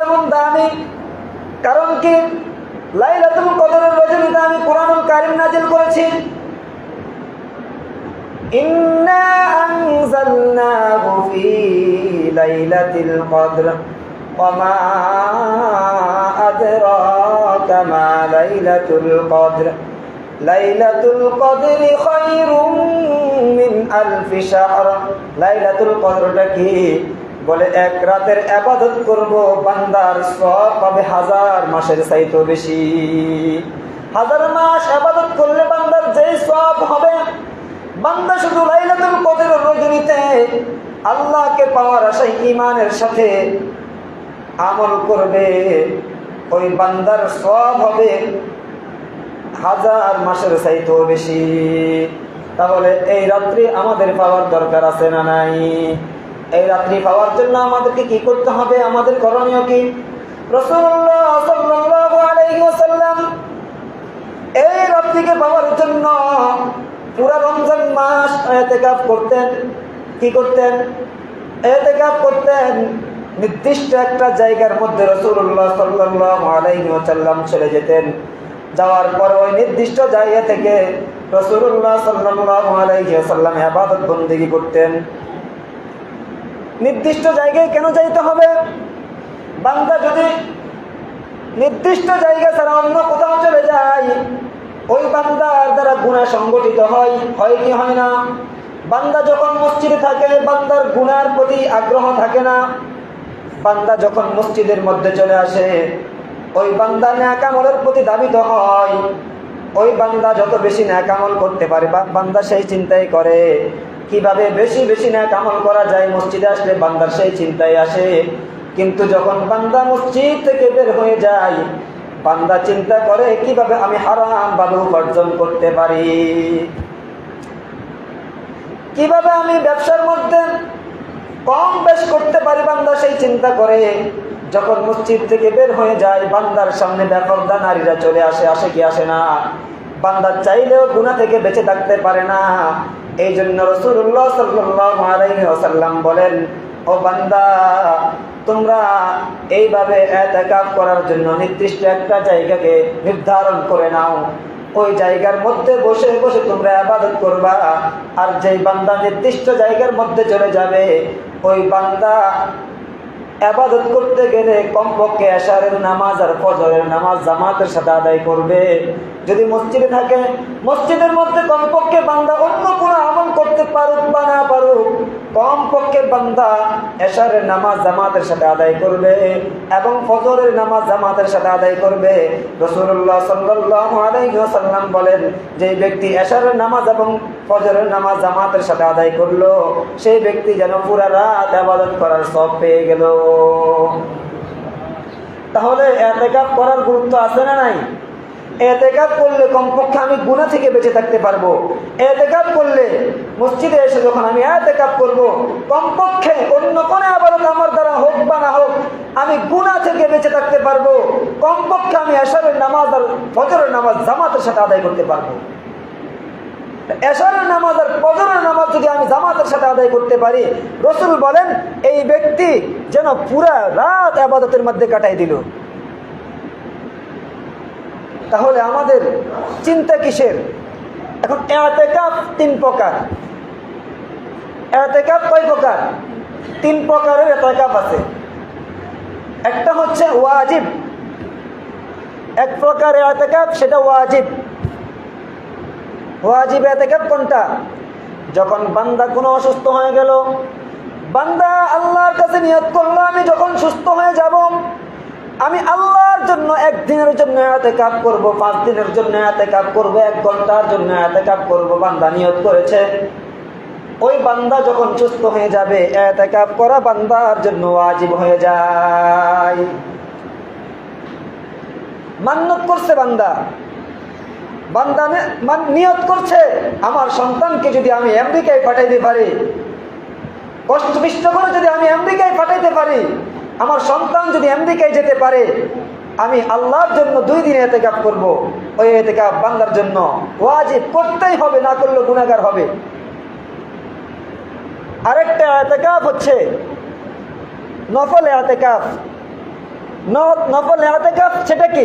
যেমন দামি, কারণ কি লাইলাতুল কদরের রজনীতে আমি কুরআনুল কারীম নাযিল করেছি। ইন্না আনজালনাহু ফি লাইলাতিল কদর ওয়া মা আদরাকা মা লাইলাতুল কদর লাইলাতুল কদরি খায়রুম মিন আলফি শাহর। লাইলাতুল কদরটা কি? বলে এক রাতের ইবাদত করব, বান্দার সওয়াব পাবে 1000 মাসের চাইতে বেশি। 1000 মাস ইবাদত করলে বান্দার যে সওয়াব হবে, বান্দা শুধু লাইলাতুল কদরের রজনীতে আল্লাহকে পাওয়ার আশায় ঈমানের সাথে আমল করবে, ওই বান্দার সওয়াব হবে 1000 মাসের চাইতেও বেশি। তাহলে এই রাত্রি আমাদের পাওয়ার দরকার আছে না নাই? এই রাত্রি পাওয়ার জন্য আমাদেরকে কি করতে হবে? আমাদের করণীয় কি? রাসূলুল্লাহ সাল্লাল্লাহু আলাইহি ওয়াসাল্লাম এই রাত্রিকে পাওয়ার জন্য পুরা রমজান মাস ইতিকাফ করতেন। কি করতেন? ইতিকাফ করতেন। নির্দিষ্ট একটা জায়গার মধ্যে রাসূলুল্লাহ সাল্লাল্লাহু আলাইহি ওয়াসাল্লাম চলে যেতেন। যাওয়ার পর ওই নির্দিষ্ট জায়গা থেকে রাসূলুল্লাহ সাল্লাল্লাহু আলাইহি ওয়াসাল্লাম ইবাদত বন্দেগী করতেন। নির্দিষ্ট জায়গায় কেন যাইতে হবে? বান্দা যদি নির্দিষ্ট জায়গা ছাড়া অন্য কোথাও চলে যায়, ওই বান্দার দ্বারা গুনাহ সংগঠিত হয় কি হয় না? বান্দা যখন মসজিদে থাকে, বান্দার গুনার প্রতি আগ্রহ থাকে না। বান্দা যখন মসজিদের মধ্যে চলে আসে, ওই বান্দা নেক আমলের প্রতি ধাবিত হয়। ওই বান্দা যত বেশি নেক আমল করতে পারে, বান্দা সেই চিন্তাই করে কিভাবে বেশি বেশি নেক আমল করা যায়। মসজিদে আসলে বান্দার সেই চিন্তাই আসে। কিন্তু যখন বান্দা মসজিদ থেকে বের হয়ে যায়, বান্দা চিন্তা করে কিভাবে আমি হারাম ভাবে উপার্জন করতে পারি, কিভাবে আমি ব্যবসার মধ্যে কম বেশ করতে পারি, বান্দা সেই চিন্তা করে। যখন মসজিদ থেকে বের হয়ে যায়, বান্দার সামনে বেপরদা নারীরা চলে আসে কি আসে না? বান্দা চাইলেও গুনাহ থেকে বেঁচে থাকতে পারে না। এই জন্য রাসূলুল্লাহ সাল্লাল্লাহু আলাইহি ওয়াসাল্লাম বলেন, ও বান্দা, তোমরা এইভাবে ইতিকাফ করার জন্য নির্দিষ্ট একটা জায়গাকে নির্ধারণ করে নাও। ওই জায়গার মধ্যে বসে বসে তোমরা ইবাদত করবা। আর যেই বান্দা নির্দিষ্ট জায়গার মধ্যে চলে যাবে, ওই বান্দা ইবাদত করতে গেলে কমপক্ষে এশারের নামাজ আর ফজরের নামাজ জামাতের সাথে আদায় করবে। যদি মসজিদে থাকে, মসজিদের মধ্যে কমপক্ষে বান্দা অন্য কোনো আমল করতে পারুক বা না পারুক, কমপক্ষে বান্দা এশারের নামাজ জামাতের সাথে আদায় করবে এবং ফজরের নামাজ জামাতের সাথে আদায় করবে। রাসূলুল্লাহ সাল্লাল্লাহু আলাইহি ওয়াসাল্লাম বলেন, যে ব্যক্তি এশারের নামাজ এবং ফজরের নামাজ জামাতের সাথে আদায় করলো, সেই ব্যক্তি যেন পুরা রাত ইবাদত করার সওয়াব পেয়ে গেল। তাহলে ইতিকাফ করার গুরুত্ব আছে না নাই? ইতিকাফ করলে কমপক্ষে আমি গুনাহ থেকে বেঁচে থাকতে পারবো। ইতিকাফ করলে মসজিদে এসে যখন আমি ইতিকাফ করব, কমপক্ষে অন্য কোন ইবাদত আমার দ্বারা হোক বা না হোক, আমি গুনাহ থেকে বেঁচে থাকতে পারবো। কমপক্ষে আমি এশারের নামাজ আর ফজরের নামাজ জামাতের সাথে আদায় করতে পারবো। এশারের নামাজ আর ফজরের নামাজ যদি আমি জামাতের সাথে আদায় করতে পারি, রাসূল বলেন এই ব্যক্তি যেন পুরা রাত ইবাদতের মধ্যে কাটাই দিল। তাহলে আমাদের চিন্তা কিসের? এখন ইতিকাফ 3 প্রকার। ইতিকাফ কয় প্রকার? 3 প্রকারের ইতিকাফ আছে। একটা হচ্ছে ওয়াজিব, এক প্রকারের ইতিকাফ, সেটা ওয়াজিব। ওয়াজিব ইতিকাফ কোনটা? যখন বান্দা কোনো অসুস্থ হয়ে গেল, বান্দা আল্লাহর কাছে নিয়ত করলো, আমি যখন সুস্থ হয়ে যাব, আমি আল্লাহর জন্য 1 দিনের জন্য ইতিকাফ করব, 5 দিনের জন্য ইতিকাফ করব, 1 ঘন্টার জন্য ইতিকাফ করব। বান্দা নিয়ত করেছে। ওই বান্দা যখন সুস্থ হয়ে যাবে, ইতিকাফ করা বান্দার জন্য ওয়াজিব হয়ে যায়। মান্নত করছে বান্দা, বান্দা নিয়ত করছে, আমার সন্তানকে যদি আমি আমেরিকায় পাঠাইতে পারি, কষ্ট করে যদি আমি আমেরিকায় পাঠাইতে পারি, আমার সন্তান যদি আমেরিকায় যেতে পারে, আমি আল্লাহর জন্য 2 দিন ইতিকাফ করব। ওই ইতিকাফ বান্দার জন্য ওয়াজিব, করতেই হবে, না করলে গুনাহগার হবে। আরেকটা ইতিকাফ হচ্ছে নফল ইতিকাফ। নফল এতেকাফ সেটা কি?